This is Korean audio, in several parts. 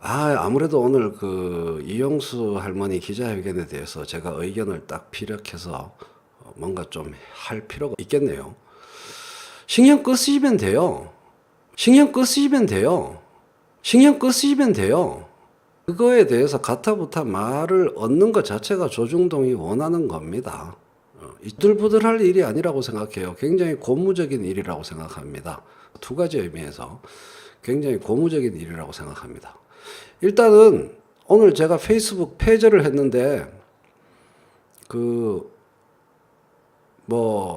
아무래도 오늘 그 이용수 할머니 기자회견에 대해서 제가 의견을 딱 피력해서 뭔가 좀 할 필요가 있겠네요. 신경 끄시면 돼요. 신경 끄시면 돼요. 신경 끄시면 돼요. 그거에 대해서 가타부타 말을 얻는 것 자체가 조중동이 원하는 겁니다. 이들부들할 일이 아니라고 생각해요. 굉장히 고무적인 일이라고 생각합니다. 두 가지 의미에서 굉장히 고무적인 일이라고 생각합니다. 일단은 오늘 제가 페이스북 페이지를 했는데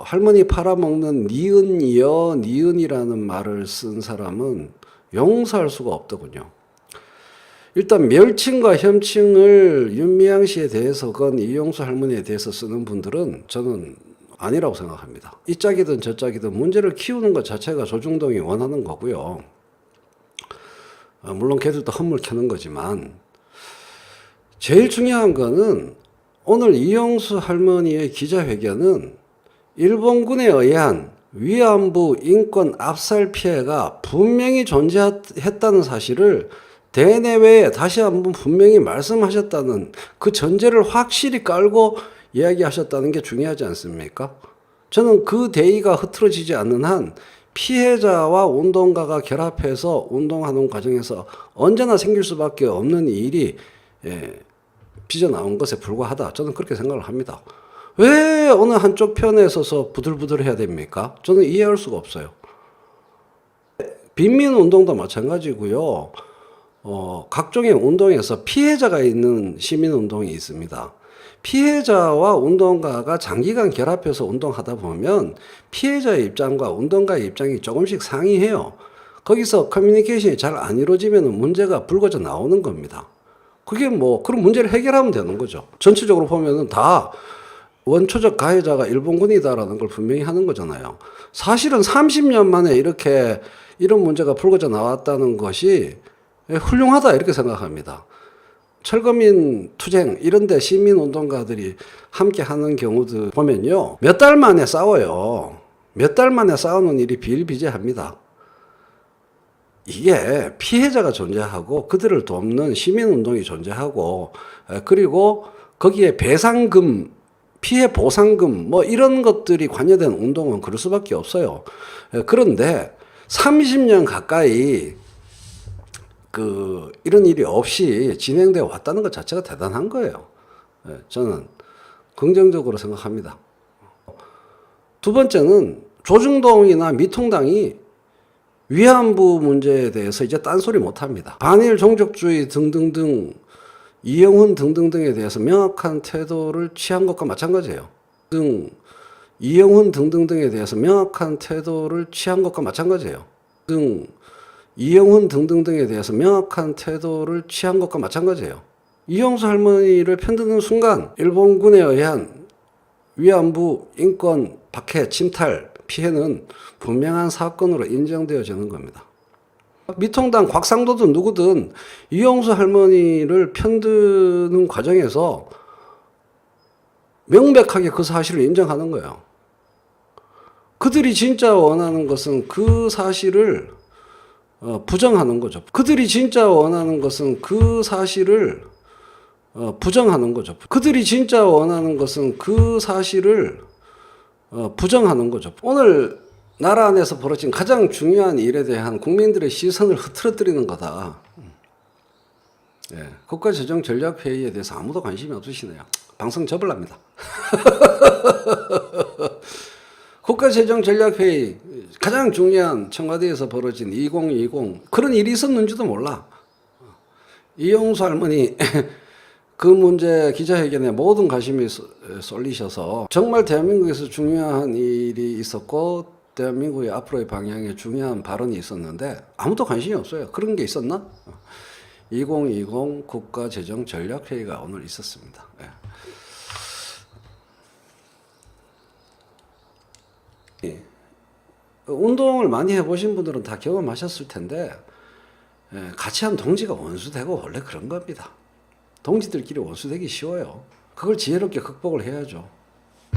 할머니 팔아먹는 니은이라는 말을 쓴 사람은 용서할 수가 없더군요. 일단 멸칭과 혐칭을 윤미향 씨에 대해서건 이용수 할머니에 대해서 쓰는 분들은 저는 아니라고 생각합니다. 이 짝이든 저 짝이든 문제를 키우는 것 자체가 조중동이 원하는 거고요. 물론 걔들도 헛물 켜는 거지만 제일 중요한 거는 오늘 이용수 할머니의 기자회견은 일본군에 의한 위안부 인권 압살 피해가 분명히 존재했다는 사실을 대내외에 다시 한번 분명히 말씀하셨다는 그 전제를 확실히 깔고 이야기하셨다는 게 중요하지 않습니까? 저는 그 대의가 흐트러지지 않는 한 피해자와 운동가가 결합해서 운동하는 과정에서 언제나 생길 수밖에 없는 일이 빚어나온 것에 불과하다. 저는 그렇게 생각을 합니다. 왜 어느 한쪽 편에 서서 부들부들 해야 됩니까? 저는 이해할 수가 없어요. 빈민운동도 마찬가지고요. 각종의 운동에서 피해자가 있는 시민운동이 있습니다. 피해자와 운동가가 장기간 결합해서 운동하다 보면 피해자의 입장과 운동가의 입장이 조금씩 상이해요. 거기서 커뮤니케이션이 잘 안 이루어지면 문제가 불거져 나오는 겁니다. 그게 그런 문제를 해결하면 되는 거죠. 전체적으로 보면은 다 원초적 가해자가 일본군이다라는 걸 분명히 하는 거잖아요. 사실은 30년 만에 이런 문제가 불거져 나왔다는 것이 훌륭하다 이렇게 생각합니다. 철거민 투쟁 이런 데 시민운동가들이 함께 하는 경우도 보면요. 몇 달 만에 싸워요. 몇 달 만에 싸우는 일이 비일비재합니다. 이게 피해자가 존재하고 그들을 돕는 시민운동이 존재하고 그리고 거기에 배상금, 피해 보상금 이런 것들이 관여된 운동은 그럴 수밖에 없어요. 그런데 30년 가까이 이런 일이 없이 진행되어 왔다는 것 자체가 대단한 거예요. 저는 긍정적으로 생각합니다. 두 번째는 조중동이나 미통당이 위안부 문제에 대해서 이제 딴소리 못합니다. 반일 종족주의 등등등 이영훈 등등등에 대해서 명확한 태도를 취한 것과 마찬가지예요. 이영훈 등등등에 대해서 명확한 태도를 취한 것과 마찬가지예요. 이영훈 등등등에 대해서 명확한 태도를 취한 것과 마찬가지예요. 이용수 할머니를 편드는 순간 일본군에 의한 위안부 인권 박해 침탈 피해는 분명한 사건으로 인정되어지는 겁니다. 미통당 곽상도든 누구든 이용수 할머니를 편드는 과정에서 명백하게 그 사실을 인정하는 거예요. 그들이 진짜 원하는 것은 그 사실을 부정하는 거죠. 그들이 진짜 원하는 것은 그 사실을 부정하는 거죠. 그들이 진짜 원하는 것은 그 사실을 부정하는 거죠. 오늘 나라 안에서 벌어진 가장 중요한 일에 대한 국민들의 시선을 흐트러뜨리는 거다. 국가재정전략회의에 대해서 아무도 관심이 없으시네요. 방송 접을랍니다. 국가재정전략회의 가장 중요한 청와대에서 벌어진 2020 그런 일이 있었는지도 몰라. 이용수 할머니 그 문제 기자회견에 모든 관심이 쏠리셔서 정말 대한민국에서 중요한 일이 있었고 대한민국의 앞으로의 방향에 중요한 발언이 있었는데 아무도 관심이 없어요. 그런 게 있었나? 2020 국가재정전략회의가 오늘 있었습니다. 운동을 많이 해보신 분들은 다 경험하셨을 텐데 같이 한 동지가 원수되고 원래 그런 겁니다. 동지들끼리 원수되기 쉬워요. 그걸 지혜롭게 극복을 해야죠.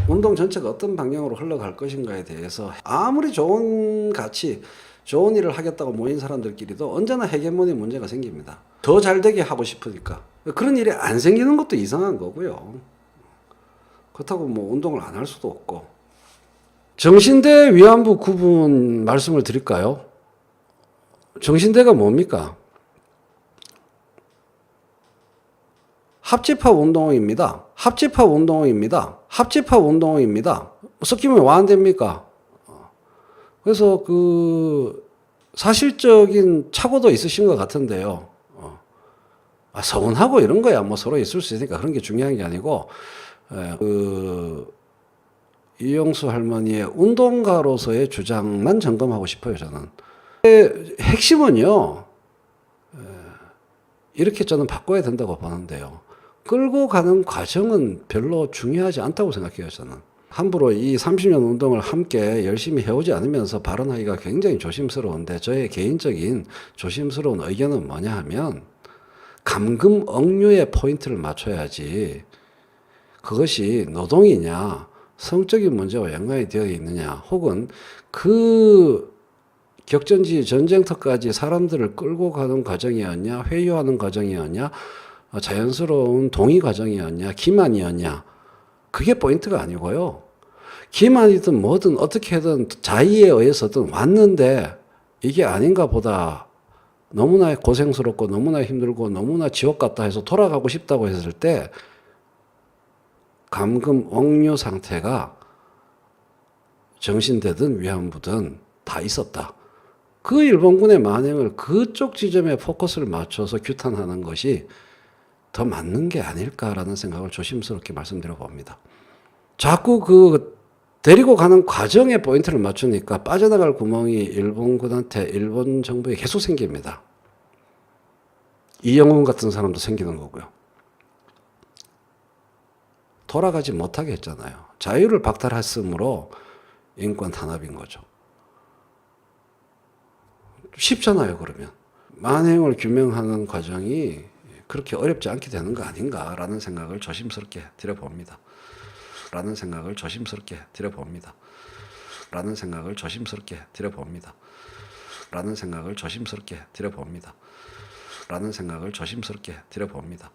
운동 전체가 어떤 방향으로 흘러갈 것인가에 대해서 아무리 좋은 가치, 좋은 일을 하겠다고 모인 사람들끼리도 언제나 헤게모니 문제가 생깁니다. 더 잘되게 하고 싶으니까. 그런 일이 안 생기는 것도 이상한 거고요. 그렇다고 뭐 운동을 안 할 수도 없고. 정신대 위안부 구분 말씀을 드릴까요? 정신대가 뭡니까? 합집합 운동입니다. 합집합 운동입니다. 합집합 운동입니다. 섞이면 뭐 안 됩니까? 그래서 그 사실적인 착오도 있으신 것 같은데요. 서운하고 이런 거야 뭐 서로 있을 수 있으니까 그런 게 중요한 게 아니고 그 이용수 할머니의 운동가로서의 주장만 점검하고 싶어요 저는. 핵심은요 이렇게 저는 바꿔야 된다고 보는데요. 끌고 가는 과정은 별로 중요하지 않다고 생각해요 저는. 함부로 이 30년 운동을 함께 열심히 해오지 않으면서 발언하기가 굉장히 조심스러운데 저의 개인적인 조심스러운 의견은 뭐냐 하면 감금 억류의 포인트를 맞춰야지 그것이 노동이냐 성적인 문제와 연관이 되어 있느냐 혹은 그 격전지 전쟁터까지 사람들을 끌고 가는 과정이었냐 회유하는 과정이었냐 자연스러운 동의 과정이었냐 기만이었냐 그게 포인트가 아니고요. 기만이든 뭐든 어떻게든 자의에 의해서든 왔는데 이게 아닌가 보다 너무나 고생스럽고 너무나 힘들고 너무나 지옥 같다 해서 돌아가고 싶다고 했을 때 감금 억류 상태가 정신대든 위안부든 다 있었다. 그 일본군의 만행을 그쪽 지점에 포커스를 맞춰서 규탄하는 것이 더 맞는 게 아닐까라는 생각을 조심스럽게 말씀드려 봅니다. 자꾸 그 데리고 가는 과정에 포인트를 맞추니까 빠져나갈 구멍이 일본군한테 일본 정부에 계속 생깁니다. 이영훈 같은 사람도 생기는 거고요. 돌아가지 못하게 했잖아요. 자유를 박탈했으므로 인권 탄압인 거죠. 쉽잖아요, 그러면. 만행을 규명하는 과정이 그렇게 어렵지 않게 되는 거 아닌가라는 생각을 조심스럽게 드려봅니다. 라는 생각을 조심스럽게 드려봅니다. 라는 생각을 조심스럽게 드려봅니다. 라는 생각을 조심스럽게 드려봅니다. 라는 생각을 조심스럽게 드려봅니다.